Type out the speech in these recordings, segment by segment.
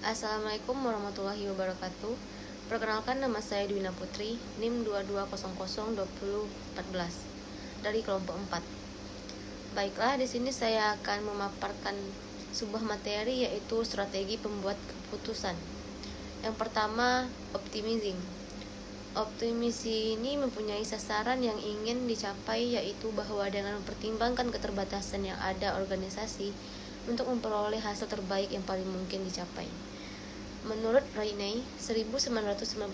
Assalamualaikum warahmatullahi wabarakatuh. Perkenalkan, nama saya Dwina Putri, NIM 22002014 dari kelompok 4. Baiklah, di sini saya akan memaparkan sebuah materi, yaitu strategi pembuat keputusan. Yang pertama, optimizing. Optimisi ini mempunyai sasaran yang ingin dicapai, yaitu bahwa dengan mempertimbangkan keterbatasan yang ada organisasi untuk memperoleh hasil terbaik yang paling mungkin dicapai. Menurut Rainey, 1991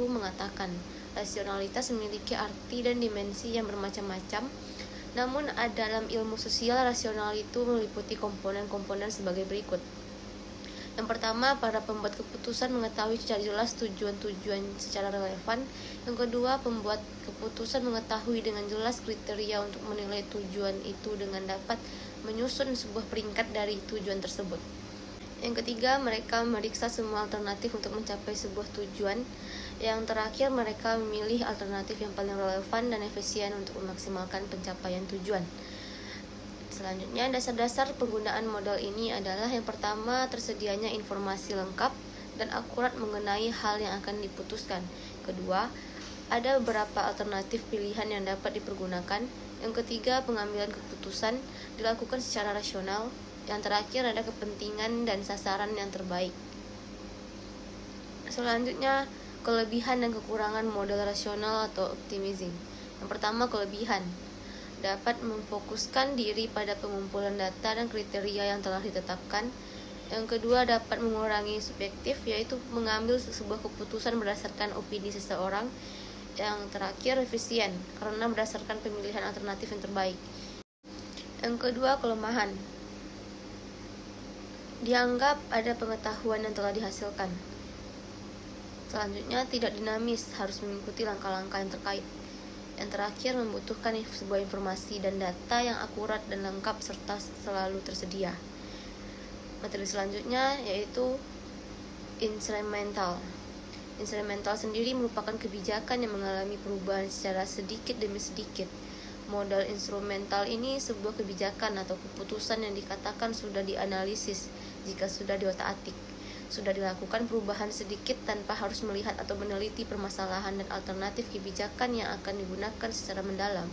mengatakan, rasionalitas memiliki arti dan dimensi yang bermacam-macam, namun dalam ilmu sosial, rasional itu meliputi komponen-komponen sebagai berikut. Yang pertama, para pembuat keputusan mengetahui secara jelas tujuan-tujuan secara relevan. Yang kedua, pembuat keputusan mengetahui dengan jelas kriteria untuk menilai tujuan itu dengan dapat menyusun sebuah peringkat dari tujuan tersebut. Yang ketiga, mereka memeriksa semua alternatif untuk mencapai sebuah tujuan. Yang terakhir, mereka memilih alternatif yang paling relevan dan efisien untuk memaksimalkan pencapaian tujuan. Selanjutnya, dasar-dasar penggunaan model ini adalah: yang pertama, tersedianya informasi lengkap dan akurat mengenai hal yang akan diputuskan. Kedua, ada beberapa alternatif pilihan yang dapat dipergunakan. Yang ketiga, pengambilan keputusan dilakukan secara rasional. Yang terakhir, ada kepentingan dan sasaran yang terbaik. Selanjutnya, kelebihan dan kekurangan model rasional atau optimizing. Yang pertama, kelebihan. Dapat memfokuskan diri pada pengumpulan data dan kriteria yang telah ditetapkan. Yang kedua, dapat mengurangi subjektif, yaitu mengambil sebuah keputusan berdasarkan opini seseorang. Yang terakhir, efisien, karena berdasarkan pemilihan alternatif yang terbaik. Yang kedua, kelemahan. Dianggap ada pengetahuan yang telah dihasilkan. Selanjutnya, tidak dinamis, harus mengikuti langkah-langkah yang terkait. Yang terakhir, membutuhkan sebuah informasi dan data yang akurat dan lengkap serta selalu tersedia. Materi selanjutnya yaitu instrumental. Instrumental sendiri merupakan kebijakan yang mengalami perubahan secara sedikit demi sedikit. Modal instrumental ini sebuah kebijakan atau keputusan yang dikatakan sudah dianalisis jika sudah diotak-atik. Sudah dilakukan perubahan sedikit tanpa harus melihat atau meneliti permasalahan dan alternatif kebijakan yang akan digunakan secara mendalam.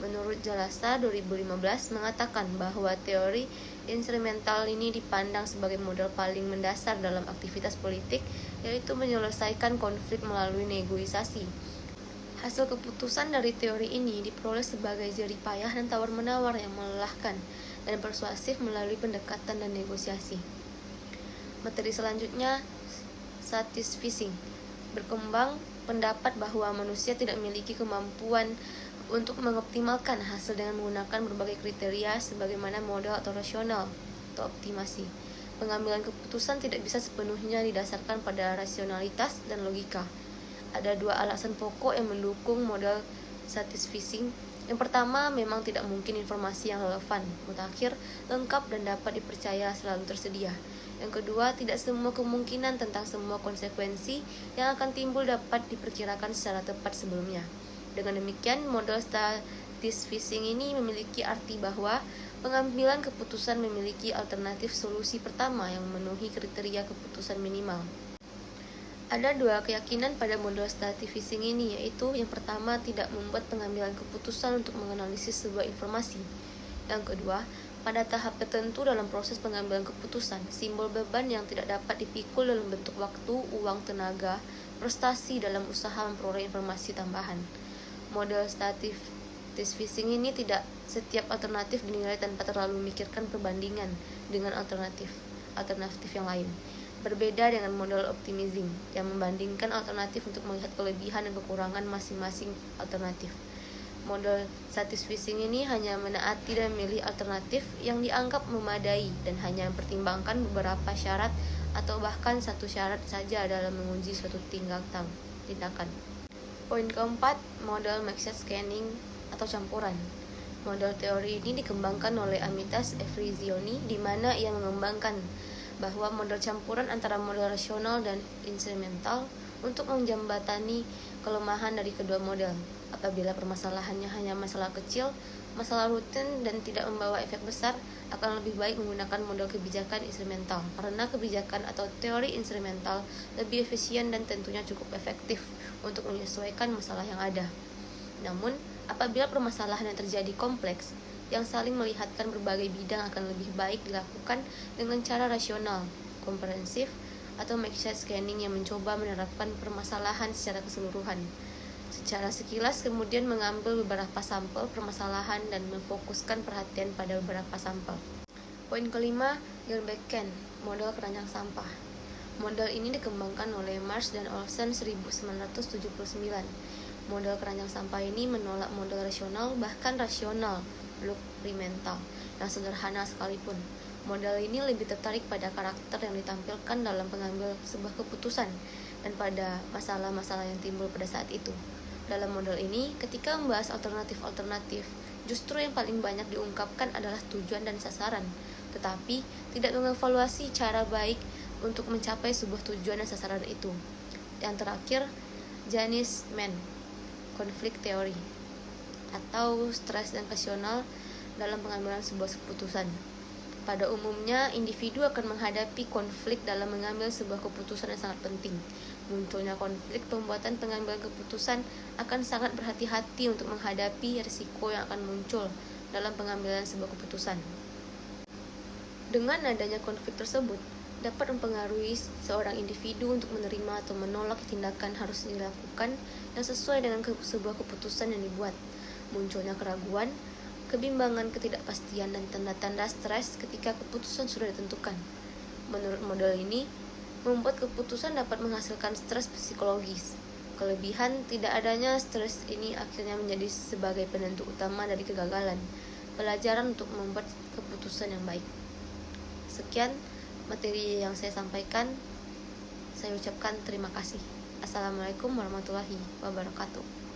Menurut Jalasa 2015 mengatakan bahwa teori instrumental ini dipandang sebagai model paling mendasar dalam aktivitas politik, yaitu menyelesaikan konflik melalui negosiasi. Hasil keputusan dari teori ini diperoleh sebagai jerih payah dan tawar-menawar yang melelahkan dan persuasif melalui pendekatan dan negosiasi. Materi selanjutnya, satisficing. Berkembang pendapat bahwa manusia tidak memiliki kemampuan untuk mengoptimalkan hasil dengan menggunakan berbagai kriteria sebagaimana modal atau rasional atau optimasi. Pengambilan keputusan tidak bisa sepenuhnya didasarkan pada rasionalitas dan logika. Ada dua alasan pokok yang mendukung model satisficing. Yang pertama, memang tidak mungkin informasi yang relevan, mutakhir, lengkap, dan dapat dipercaya selalu tersedia. Yang kedua, tidak semua kemungkinan tentang semua konsekuensi yang akan timbul dapat diperkirakan secara tepat sebelumnya. Dengan demikian, model satisficing ini memiliki arti bahwa pengambilan keputusan memiliki alternatif solusi pertama yang memenuhi kriteria keputusan minimal. Ada dua keyakinan pada model satisficing ini, yaitu yang pertama, tidak membuat pengambilan keputusan untuk menganalisis sebuah informasi. Yang kedua, pada tahap tertentu dalam proses pengambilan keputusan, simbol beban yang tidak dapat dipikul dalam bentuk waktu, uang, tenaga, prestasi dalam usaha memperoleh informasi tambahan. Model satisficing ini tidak setiap alternatif dinilai tanpa terlalu memikirkan perbandingan dengan alternatif yang lain. Berbeda dengan model optimizing yang membandingkan alternatif untuk melihat kelebihan dan kekurangan masing-masing alternatif. Model satisficing ini hanya menaati dan memilih alternatif yang dianggap memadai dan hanya mempertimbangkan beberapa syarat atau bahkan satu syarat saja dalam menguji suatu tindakan. Poin keempat, model mixed scanning atau campuran. Model teori ini dikembangkan oleh Amitas Efrizioni, di mana ia mengembangkan bahwa model campuran antara model rasional dan instrumental untuk menjembatani kelemahan dari kedua model. Apabila permasalahannya hanya masalah kecil, masalah rutin dan tidak membawa efek besar, akan lebih baik menggunakan model kebijakan instrumental, karena kebijakan atau teori instrumental lebih efisien dan tentunya cukup efektif untuk menyesuaikan masalah yang ada. Namun, apabila permasalahan yang terjadi kompleks, yang saling melihatkan berbagai bidang akan lebih baik dilakukan dengan cara rasional, komprehensif, atau make-sense scanning yang mencoba menerapkan permasalahan secara keseluruhan. Secara sekilas kemudian mengambil beberapa sampel permasalahan dan memfokuskan perhatian pada beberapa sampel. Poin kelima, Gerbecken, model keranjang sampah. Model ini dikembangkan oleh Marsh dan Olsen 1979. Model keranjang sampah ini menolak model rasional, bahkan rasional, experimental, yang sederhana sekalipun. Model ini lebih tertarik pada karakter yang ditampilkan dalam pengambil sebuah keputusan dan pada masalah-masalah yang timbul pada saat itu. Dalam model ini, ketika membahas alternatif-alternatif, justru yang paling banyak diungkapkan adalah tujuan dan sasaran, tetapi tidak mengevaluasi cara baik untuk mencapai sebuah tujuan dan sasaran itu. Yang terakhir, Janis Mann, konflik teori, atau stres dan rasional dalam pengambilan sebuah keputusan. Pada umumnya, individu akan menghadapi konflik dalam mengambil sebuah keputusan yang sangat penting. Munculnya konflik pembuatan pengambilan keputusan akan sangat berhati-hati untuk menghadapi risiko yang akan muncul dalam pengambilan sebuah keputusan. Dengan adanya konflik tersebut, dapat mempengaruhi seorang individu untuk menerima atau menolak tindakan harus dilakukan yang sesuai dengan sebuah keputusan yang dibuat. Munculnya keraguan, kebimbangan, ketidakpastian, dan tanda-tanda stres ketika keputusan sudah ditentukan. Menurut model ini, membuat keputusan dapat menghasilkan stres psikologis. Kelebihan tidak adanya stres ini akhirnya menjadi sebagai penentu utama dari kegagalan, pelajaran untuk membuat keputusan yang baik. Sekian materi yang saya sampaikan. Saya ucapkan terima kasih. Assalamualaikum warahmatullahi wabarakatuh.